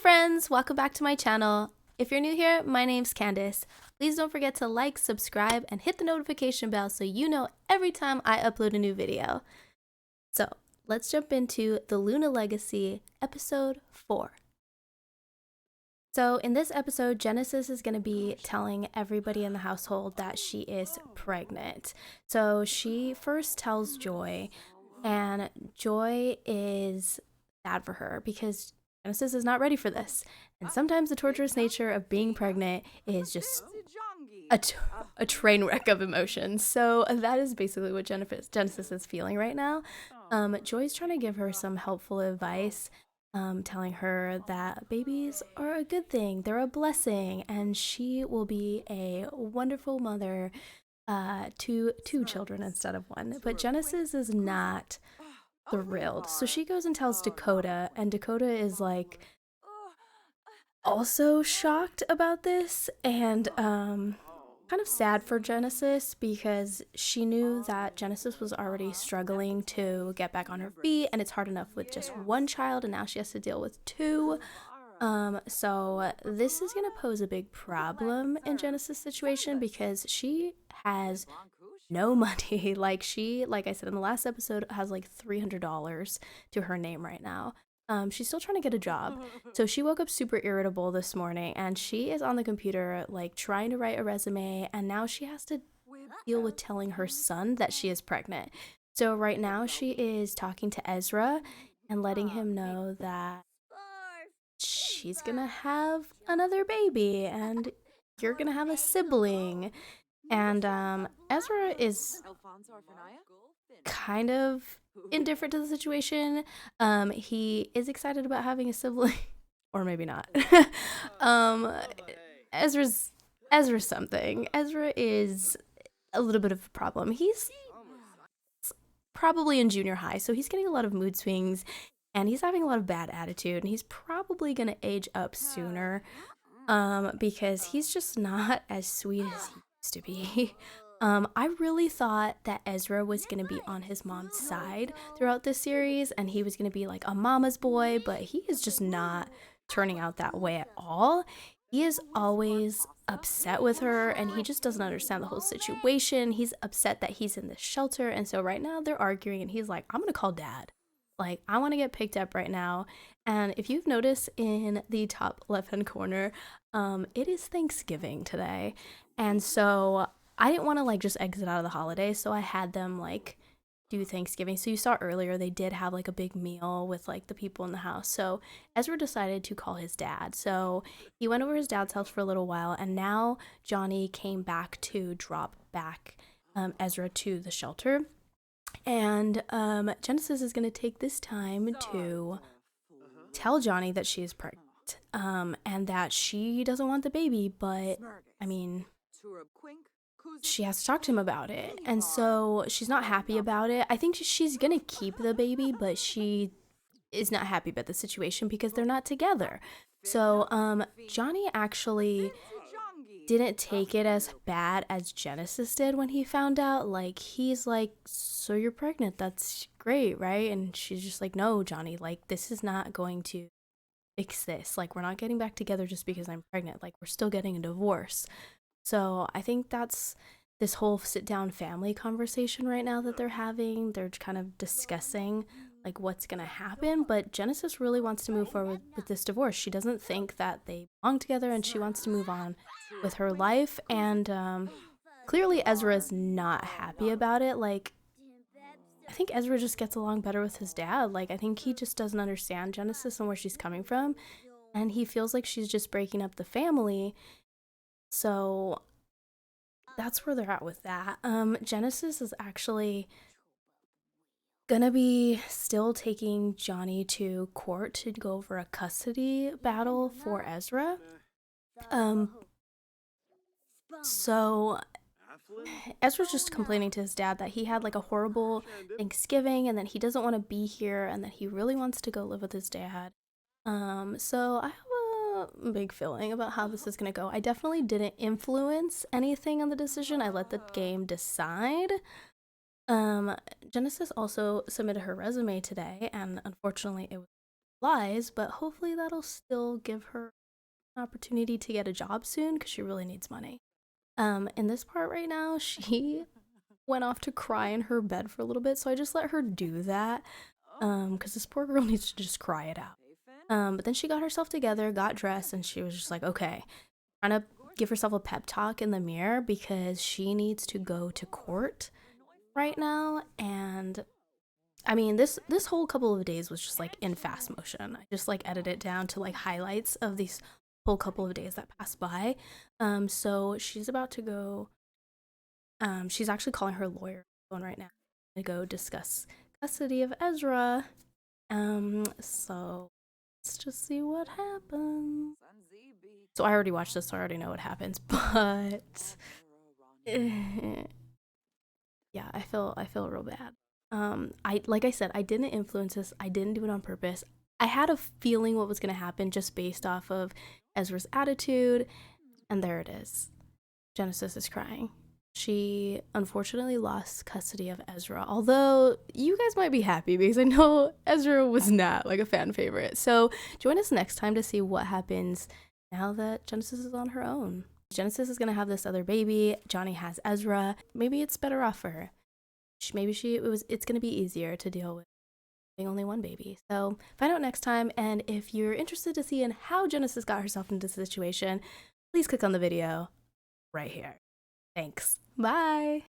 friends, welcome back to my channel. If you're new here, my name's Candace. Please don't forget to like, subscribe, and hit the notification bell so you know every time I upload a new video. So let's jump into the Luna Legacy episode 4. So in this episode, Genesis is going to be telling everybody in the household that she is pregnant. So she first tells Joy, and Joy is sad for her because Genesis is not ready for this. And sometimes the torturous nature of being pregnant is just a train wreck of emotions. So that is basically what Genesis is feeling right now. Joy's trying to give her some helpful advice, telling her that babies are a good thing, they're a blessing, and she will be a wonderful mother to 2 children instead of 1. But Genesis is not thrilled. So she goes and tells Dakota, and Dakota is like also shocked about this and kind of sad for Genesis because she knew that Genesis was already struggling to get back on her feet, and it's hard enough with just 1 child, and now she has to deal with 2. So this is gonna pose a big problem in Genesis' situation because she has no money. Like I said in the last episode, has like $300 to her name right now. She's still trying to get a job. So she woke up super irritable this morning, and she is on the computer like trying to write a resume, and now she has to deal with telling her son that she is pregnant. So right now she is talking to Ezra and letting him know that she's gonna have another baby and you're gonna have a sibling. And Ezra is kind of indifferent to the situation. He is excited about having a sibling, or maybe not. um, Ezra's something. Ezra is a little bit of a problem. He's probably in junior high, so he's getting a lot of mood swings, and he's having a lot of bad attitude, and he's probably gonna age up sooner, because he's just not as sweet as he used to be. I really thought that Ezra was going to be on his mom's side throughout this series, and he was going to be like a mama's boy, but he is just not turning out that way at all. He is always upset with her, and he just doesn't understand the whole situation. He's upset that he's in this shelter, and so right now they're arguing, and he's like, I'm going to call dad. Like, I want to get picked up right now. And if you've noticed in the top left-hand corner, it is Thanksgiving today. And so I didn't want to like just exit out of the holiday, so I had them like do Thanksgiving. So you saw earlier they did have like a big meal with like the people in the house. So Ezra decided to call his dad. So he went over his dad's house for a little while, and now Johnny came back to drop back Ezra to the shelter. And Genesis is going to take this time to tell Johnny that she is pregnant, and that she doesn't want the baby, but I mean, she has to talk to him about it. And so she's not happy about it. I think she's going to keep the baby, but she is not happy about the situation because they're not together. So Johnny actually didn't take it as bad as Genesis did when he found out. Like, he's like, so you're pregnant, that's great, right? And she's just like, no, Johnny, like, this is not going to fix this. Like, we're not getting back together just because I'm pregnant. Like, we're still getting a divorce. So I think that's this whole sit down family conversation right now that they're having. They're kind of discussing like what's gonna happen, but Genesis really wants to move forward with this divorce. She doesn't think that they belong together, and she wants to move on with her life. And clearly Ezra is not happy about it. Like, I think Ezra just gets along better with his dad. Like, I think he just doesn't understand Genesis and where she's coming from, and he feels like she's just breaking up the family. So that's where they're at with that. Genesis is actually gonna be still taking Johnny to court to go over a custody battle for Ezra. So Ezra's just complaining to his dad that he had like a horrible Thanksgiving, and that he doesn't want to be here, and that he really wants to go live with his dad. So I have a big feeling about how this is gonna go. I definitely didn't influence anything on the decision. I let the game decide. Genesis also submitted her resume today, and unfortunately it was lies, but hopefully that'll still give her an opportunity to get a job soon because she really needs money. In this part right now, she went off to cry in her bed for a little bit, so I just let her do that. Because this poor girl needs to just cry it out. But then she got herself together, got dressed, and she was just like, okay, trying to give herself a pep talk in the mirror because she needs to go to court right now. And I mean, this whole couple of days was just like in fast motion. I just like edited it down to like highlights of these whole couple of days that passed by. So she's about to go. She's actually calling her lawyer on right now to go discuss custody of Ezra. So let's just see what happens. So I already watched this, so I already know what happens. But yeah, I feel real bad. I like I said, I didn't influence this. I didn't do it on purpose. I had a feeling what was gonna happen just based off of Ezra's attitude, and there it is. Genesis is crying. She unfortunately lost custody of Ezra, although you guys might be happy because I know Ezra was not like a fan favorite. So join us next time to see what happens now that Genesis is on her own. Genesis is gonna have this other baby. Johnny has Ezra. Maybe it's better off for her. It's gonna be easier to deal with having only one baby. So find out next time. And if you're interested to see in how Genesis got herself into this situation, please click on the video right here. Thanks. Bye.